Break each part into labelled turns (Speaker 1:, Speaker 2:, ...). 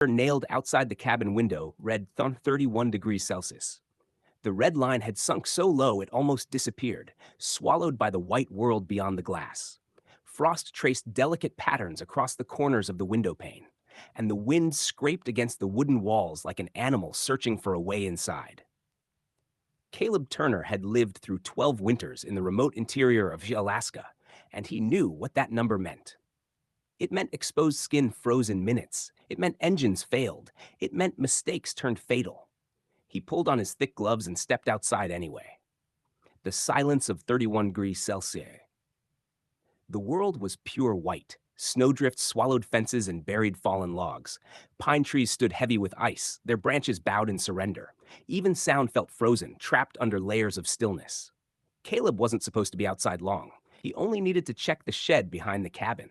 Speaker 1: nailed outside the cabin window read 31 degrees Celsius. The red line had sunk so low it almost disappeared, swallowed by the white world beyond the glass. Frost traced delicate patterns across the corners of the window pane, and the wind scraped against the wooden walls like an animal searching for a way inside. Caleb Turner had lived through 12 winters in the remote interior of Alaska, and he knew what that number meant. It meant exposed skin froze in minutes. It meant engines failed. It meant mistakes turned fatal. He pulled on his thick gloves and stepped outside anyway. The silence of 31 degrees Celsius. The world was pure white. Snowdrifts swallowed fences and buried fallen logs. Pine trees stood heavy with ice, their branches bowed in surrender. Even sound felt frozen, trapped under layers of stillness. Caleb wasn't supposed to be outside long. He only needed to check the shed behind the cabin.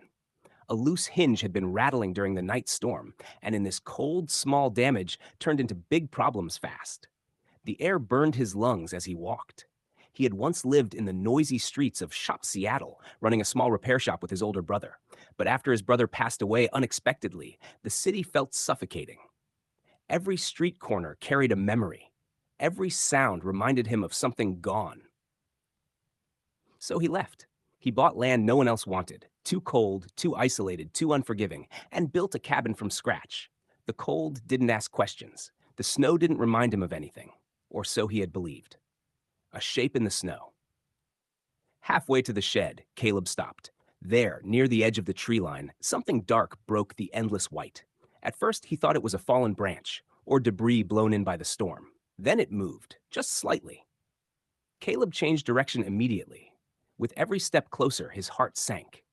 Speaker 1: A loose hinge had been rattling during the night storm, and in this cold, small damage turned into big problems fast. The air burned his lungs as he walked. He had once lived in the noisy streets of Shop Seattle, running a small repair shop with his older brother. But after his brother passed away unexpectedly, the city felt suffocating. Every street corner carried a memory. Every sound reminded him of something gone. So he left. He bought land no one else wanted, too cold, too isolated, too unforgiving, and built a cabin from scratch. The cold didn't ask questions. The snow didn't remind him of anything, or so he had believed. A shape in the snow. Halfway to the shed, Caleb stopped. There, near the edge of the tree line, something dark broke the endless white. At first, he thought it was a fallen branch, or debris blown in by the storm. Then it moved, just slightly. Caleb changed direction immediately. With every step closer, his heart sank.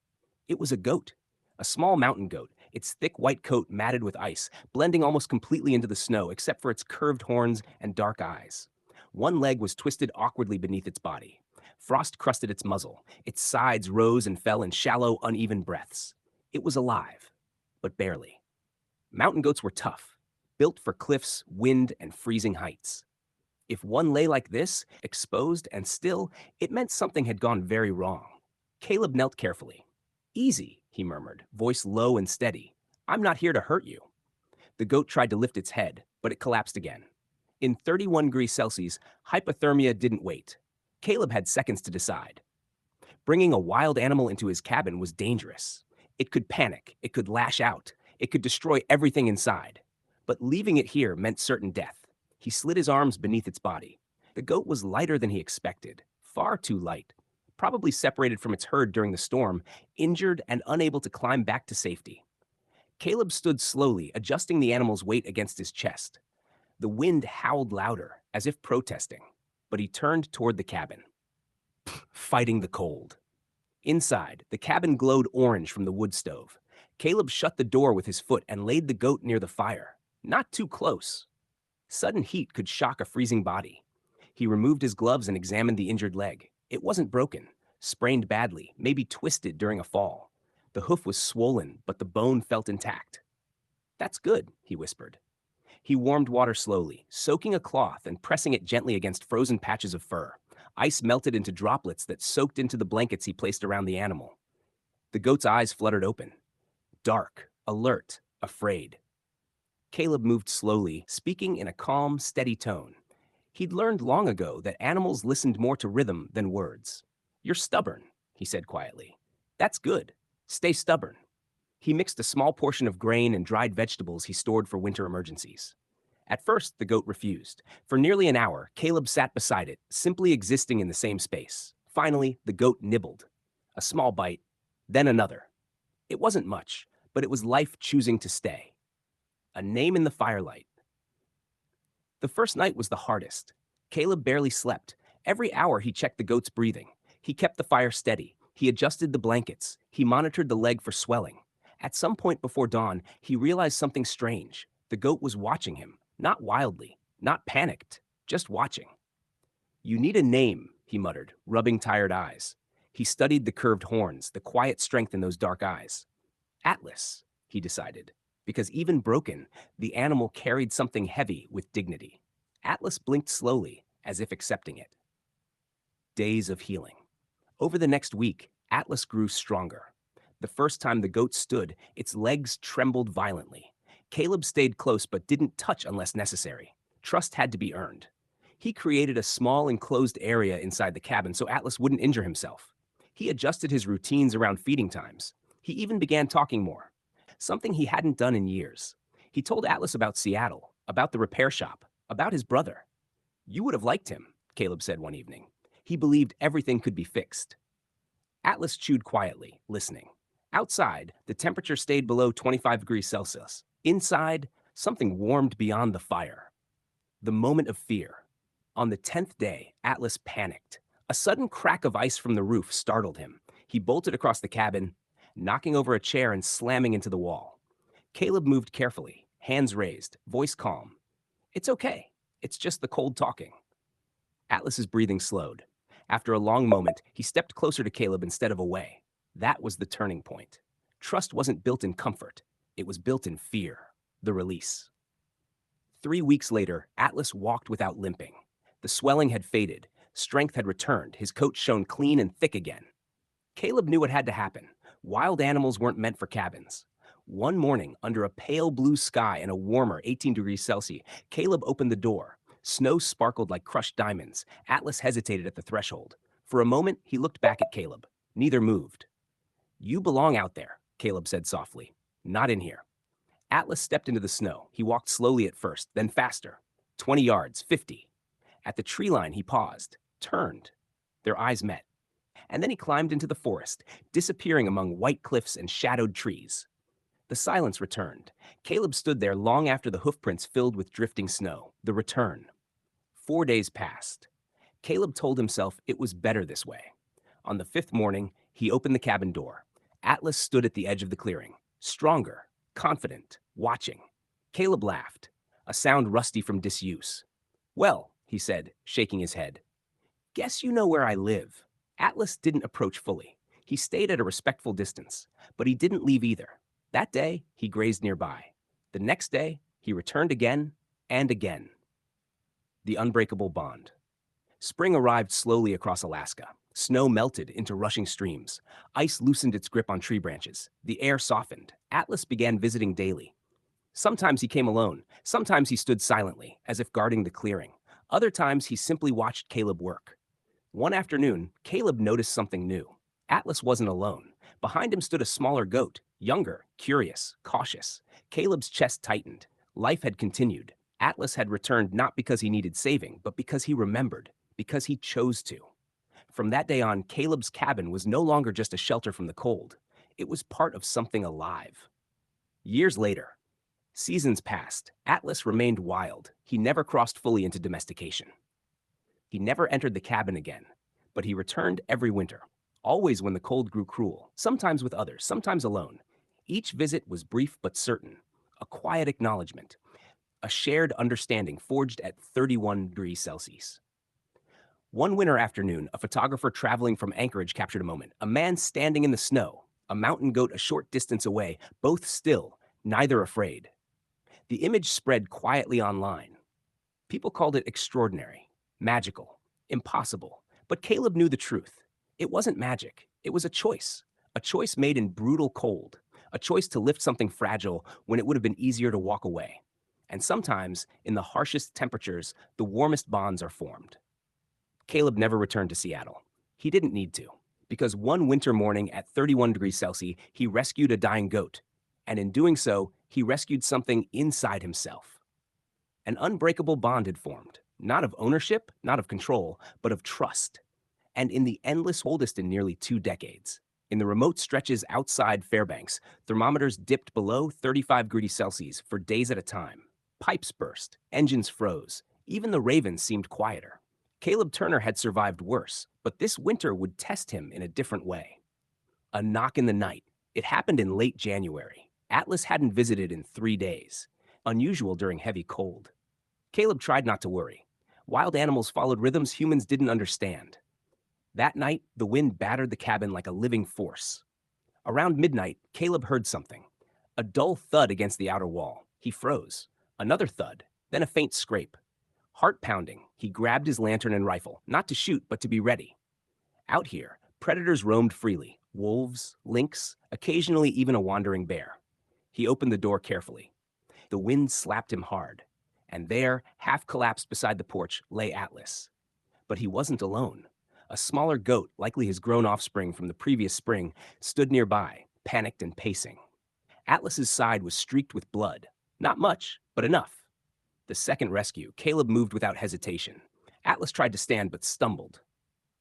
Speaker 1: It was a goat, a small mountain goat, its thick white coat matted with ice, blending almost completely into the snow except for its curved horns and dark eyes. One leg was twisted awkwardly beneath its body. Frost crusted its muzzle. Its sides rose and fell in shallow, uneven breaths. It was alive, but barely. Mountain goats were tough, built for cliffs, wind, and freezing heights. If one lay like this, exposed and still, it meant something had gone very wrong. Caleb knelt carefully. "Easy," he murmured, voice low and steady. "I'm not here to hurt you." The goat tried to lift its head, but it collapsed again. In 31 degrees Celsius, hypothermia didn't wait. Caleb had seconds to decide. Bringing a wild animal into his cabin was dangerous. It could panic, it could lash out, it could destroy everything inside. But leaving it here meant certain death. He slid his arms beneath its body. The goat was lighter than he expected, far too light, probably separated from its herd during the storm, injured and unable to climb back to safety. Caleb stood slowly, adjusting the animal's weight against his chest. The wind howled louder, as if protesting, but he turned toward the cabin, fighting the cold. Inside, the cabin glowed orange from the wood stove. Caleb shut the door with his foot and laid the goat near the fire, not too close. Sudden heat could shock a freezing body. He removed his gloves and examined the injured leg. It wasn't broken, sprained badly, maybe twisted during a fall. The hoof was swollen, but the bone felt intact. "That's good," he whispered. He warmed water slowly, soaking a cloth and pressing it gently against frozen patches of fur. Ice melted into droplets that soaked into the blankets he placed around the animal. The goat's eyes fluttered open. Dark, alert, afraid. Caleb moved slowly, speaking in a calm, steady tone. He'd learned long ago that animals listened more to rhythm than words. "You're stubborn," he said quietly. "That's good. Stay stubborn." He mixed a small portion of grain and dried vegetables he stored for winter emergencies. At first, the goat refused. For nearly an hour, Caleb sat beside it, simply existing in the same space. Finally, the goat nibbled. A small bite, then another. It wasn't much, but it was life choosing to stay. A name in the firelight. The first night was the hardest. Caleb barely slept. Every hour he checked the goat's breathing. He kept the fire steady. He adjusted the blankets. He monitored the leg for swelling. At some point before dawn, he realized something strange. The goat was watching him, not wildly, not panicked, just watching. "You need a name," he muttered, rubbing tired eyes. He studied the curved horns, the quiet strength in those dark eyes. "Atlas," he decided, because even broken, the animal carried something heavy with dignity. Atlas blinked slowly, as if accepting it. Days of healing. Over the next week, Atlas grew stronger. The first time the goat stood, its legs trembled violently. Caleb stayed close but didn't touch unless necessary. Trust had to be earned. He created a small enclosed area inside the cabin so Atlas wouldn't injure himself. He adjusted his routines around feeding times. He even began talking more, something he hadn't done in years. He told Atlas about Seattle, about the repair shop, about his brother. You would have liked him, Caleb said one evening. He believed everything could be fixed. Atlas chewed quietly, listening. Outside, the temperature stayed below 25 degrees Celsius. Inside, something warmed beyond the fire. The moment of fear. On the 10th day, Atlas panicked. A sudden crack of ice from the roof startled him. He bolted across the cabin, knocking over a chair and slamming into the wall. Caleb moved carefully, hands raised, voice calm. It's okay. It's just the cold talking. Atlas's breathing slowed. After a long moment, he stepped closer to Caleb instead of away. That was the turning point. Trust wasn't built in comfort. It was built in fear. The release. 3 weeks later, Atlas walked without limping. The swelling had faded. Strength had returned. His coat shone clean and thick again. Caleb knew what had to happen. Wild animals weren't meant for cabins. One morning, under a pale blue sky and a warmer 18 degrees Celsius, Caleb opened the door. Snow sparkled like crushed diamonds. Atlas hesitated at the threshold. For a moment, he looked back at Caleb. Neither moved. You belong out there, Caleb said softly. Not in here. Atlas stepped into the snow. He walked slowly at first, then faster. 20 yards, 50. At the tree line, he paused, turned. Their eyes met. And then he climbed into the forest, disappearing among white cliffs and shadowed trees. The silence returned. Caleb stood there long after the hoofprints filled with drifting snow. The return. 4 days passed. Caleb told himself it was better this way. On the 5th morning, he opened the cabin door. Atlas stood at the edge of the clearing, stronger, confident, watching. Caleb laughed, a sound rusty from disuse. Well, he said, shaking his head. Guess you know where I live. Atlas didn't approach fully. He stayed at a respectful distance, but he didn't leave either. That day, he grazed nearby. The next day, he returned again and again. The unbreakable bond. Spring arrived slowly across Alaska. Snow melted into rushing streams. Ice loosened its grip on tree branches. The air softened. Atlas began visiting daily. Sometimes he came alone. Sometimes he stood silently, as if guarding the clearing. Other times he simply watched Caleb work. One afternoon, Caleb noticed something new. Atlas wasn't alone. Behind him stood a smaller goat, younger, curious, cautious. Caleb's chest tightened. Life had continued. Atlas had returned not because he needed saving, but because he remembered, because he chose to. From that day on, Caleb's cabin was no longer just a shelter from the cold. It was part of something alive. Years later, seasons passed. Atlas remained wild. He never crossed fully into domestication. He never entered the cabin again, but he returned every winter, always when the cold grew cruel, sometimes with others, sometimes alone. Each visit was brief but certain, a quiet acknowledgement, a shared understanding forged at 31 degrees Celsius. One winter afternoon, a photographer traveling from Anchorage captured a moment. A man standing in the snow, a mountain goat a short distance away, both still, neither afraid. The image spread quietly online. People called it extraordinary, magical, impossible. But Caleb knew the truth. It wasn't magic. It was a choice made in brutal cold, a choice to lift something fragile when it would have been easier to walk away. And sometimes, in the harshest temperatures, the warmest bonds are formed. Caleb never returned to Seattle. He didn't need to, because one winter morning at 31 degrees Celsius, he rescued a dying goat. And in doing so, he rescued something inside himself. An unbreakable bond had formed, not of ownership, not of control, but of trust. And in the endless coldest in nearly 2 decades, in the remote stretches outside Fairbanks, thermometers dipped below 35 degrees Celsius for days at a time. Pipes burst, engines froze, even the ravens seemed quieter. Caleb Turner had survived worse, but this winter would test him in a different way. A knock in the night. It happened in late January. Atlas hadn't visited in 3 days, unusual during heavy cold. Caleb tried not to worry. Wild animals followed rhythms humans didn't understand. That night, the wind battered the cabin like a living force. Around midnight, Caleb heard something. A dull thud against the outer wall. He froze. Another thud, then a faint scrape. Heart pounding, he grabbed his lantern and rifle, not to shoot, but to be ready. Out here, predators roamed freely. Wolves, lynx, occasionally even a wandering bear. He opened the door carefully. The wind slapped him hard. And there, half collapsed beside the porch, lay Atlas. But he wasn't alone. A smaller goat, likely his grown offspring from the previous spring, stood nearby, panicked and pacing. Atlas's side was streaked with blood. Not much, but enough. The second rescue, Caleb moved without hesitation. Atlas tried to stand but stumbled.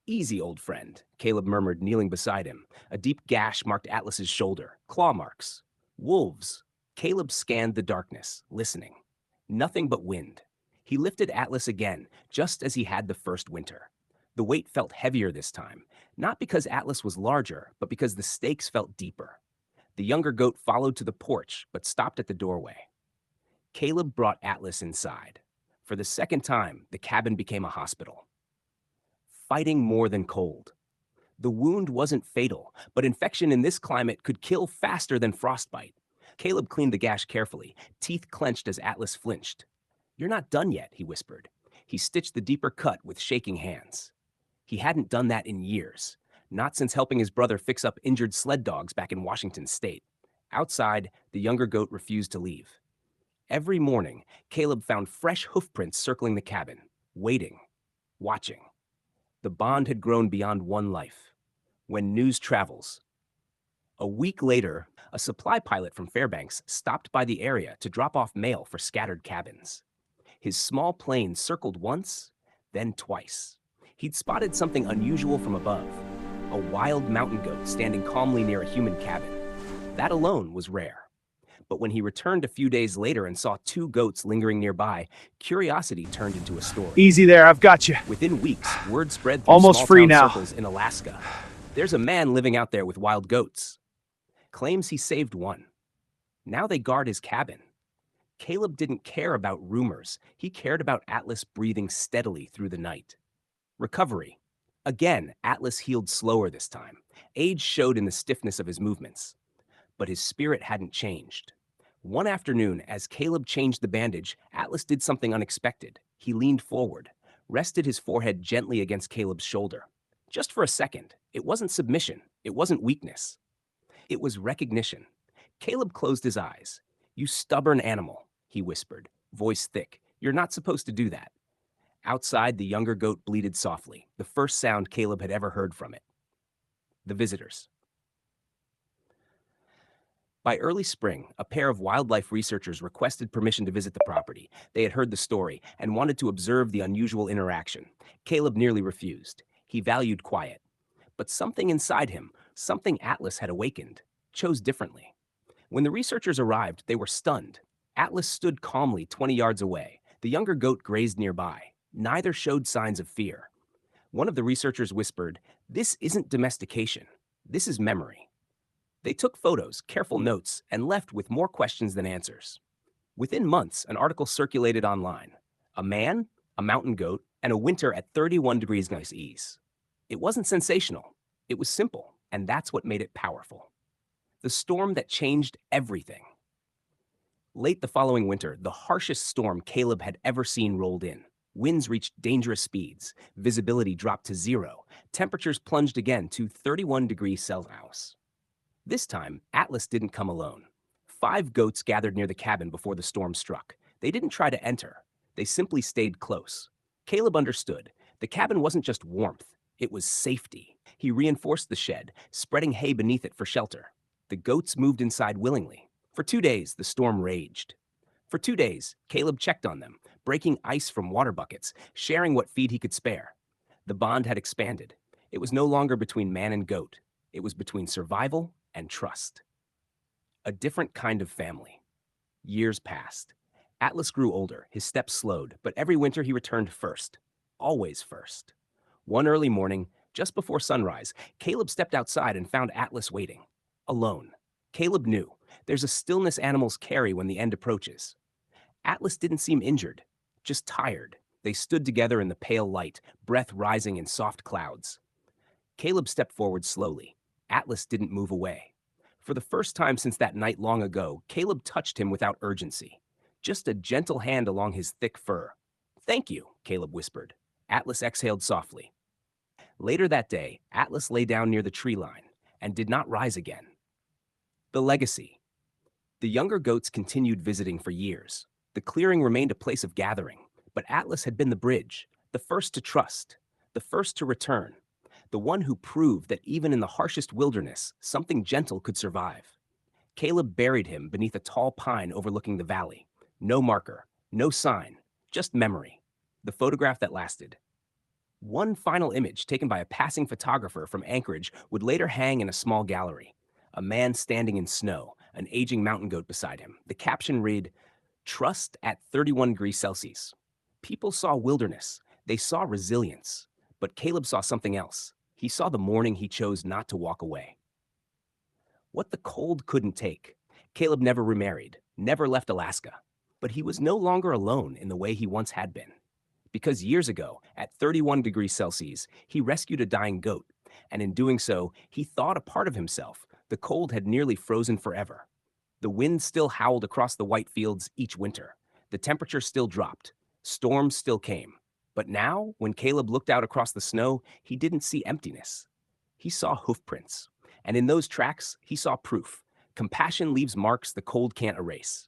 Speaker 1: "Easy, old friend," Caleb murmured, kneeling beside him. A deep gash marked Atlas's shoulder, claw marks. Wolves. Caleb scanned the darkness, listening. Nothing but wind. He lifted Atlas again, just as he had the first winter. The weight felt heavier this time, not because Atlas was larger, but because the stakes felt deeper. The younger goat followed to the porch, but stopped at the doorway. Caleb brought Atlas inside. For the second time, the cabin became a hospital. Fighting more than cold. The wound wasn't fatal, but infection in this climate could kill faster than frostbite. Caleb cleaned the gash carefully, teeth clenched as Atlas flinched. "You're not done yet," he whispered. He stitched the deeper cut with shaking hands. He hadn't done that in years, not since helping his brother fix up injured sled dogs back in Washington state. Outside, the younger goat refused to leave. Every morning, Caleb found fresh hoofprints circling the cabin, waiting, watching. The bond had grown beyond one life. When news travels. A week later, a supply pilot from Fairbanks stopped by the area to drop off mail for scattered cabins. His small plane circled once, then twice. He'd spotted something unusual from above, a wild mountain goat standing calmly near a human cabin. That alone was rare. But when he returned a few days later and saw two goats lingering nearby, curiosity turned into a story.
Speaker 2: Easy there, I've got you.
Speaker 1: Within weeks, word spread through
Speaker 2: Almost free
Speaker 1: small-town
Speaker 2: now.
Speaker 1: circles in Alaska. There's a man living out there with wild goats. Claims he saved one. Now they guard his cabin. Caleb didn't care about rumors. He cared about Atlas breathing steadily through the night. Recovery. Again, Atlas healed slower this time. Age showed in the stiffness of his movements. But his spirit hadn't changed. One afternoon, as Caleb changed the bandage, Atlas did something unexpected. He leaned forward, rested his forehead gently against Caleb's shoulder. Just for a second. It wasn't submission. It wasn't weakness. It was recognition. Caleb closed his eyes. "You stubborn animal," he whispered, voice thick. "You're not supposed to do that." Outside, the younger goat bleated softly, the first sound Caleb had ever heard from it. The visitors. By early spring, a pair of wildlife researchers requested permission to visit the property. They had heard the story and wanted to observe the unusual interaction. Caleb nearly refused. He valued quiet. But something inside him, something Atlas had awakened, chose differently. When the researchers arrived, they were stunned. Atlas stood calmly 20 yards away. The younger goat grazed nearby. Neither showed signs of fear. One of the researchers whispered, "This isn't domestication. This is memory." They took photos, careful notes, and left with more questions than answers. Within months, an article circulated online. A man, a mountain goat, and a winter at 31 degrees Celsius. It wasn't sensational. It was simple, and that's what made it powerful. The storm that changed everything. Late the following winter, the harshest storm Caleb had ever seen rolled in. Winds reached dangerous speeds. Visibility dropped to zero. Temperatures plunged again to 31 degrees Celsius. This time, Atlas didn't come alone. 5 goats gathered near the cabin before the storm struck. They didn't try to enter. They simply stayed close. Caleb understood. The cabin wasn't just warmth. It was safety. He reinforced the shed, spreading hay beneath it for shelter. The goats moved inside willingly. For 2 days, the storm raged. For 2 days, Caleb checked on them, breaking ice from water buckets, sharing what feed he could spare. The bond had expanded. It was no longer between man and goat. It was between survival and trust. A different kind of family. Years passed. Atlas grew older, his steps slowed, but every winter he returned first. Always first. One early morning, just before sunrise, Caleb stepped outside and found Atlas waiting. Alone. Caleb knew. There's a stillness animals carry when the end approaches. Atlas didn't seem injured, just tired. They stood together in the pale light, breath rising in soft clouds. Caleb stepped forward slowly. Atlas didn't move away. For the first time since that night long ago, Caleb touched him without urgency. Just a gentle hand along his thick fur. "Thank you," Caleb whispered. Atlas exhaled softly. Later that day, Atlas lay down near the tree line and did not rise again. The legacy. The younger goats continued visiting for years. The clearing remained a place of gathering, but Atlas had been the bridge, the first to trust, the first to return, the one who proved that even in the harshest wilderness, something gentle could survive. Caleb buried him beneath a tall pine overlooking the valley. No marker, no sign, just memory. The photograph that lasted. One final image taken by a passing photographer from Anchorage would later hang in a small gallery. A man standing in snow, an aging mountain goat beside him. The caption read, "Trust at 31 degrees Celsius." People saw wilderness. They saw resilience. But Caleb saw something else. He saw the morning he chose not to walk away. What the cold couldn't take. Caleb never remarried, never left Alaska. But he was no longer alone in the way he once had been. Because years ago, at 31 degrees Celsius, he rescued a dying goat, and in doing so, he thawed a part of himself. The cold had nearly frozen forever. The wind still howled across the white fields each winter. The temperature still dropped. Storms still came. But now, when Caleb looked out across the snow, he didn't see emptiness. He saw hoofprints. And in those tracks, he saw proof. Compassion leaves marks the cold can't erase.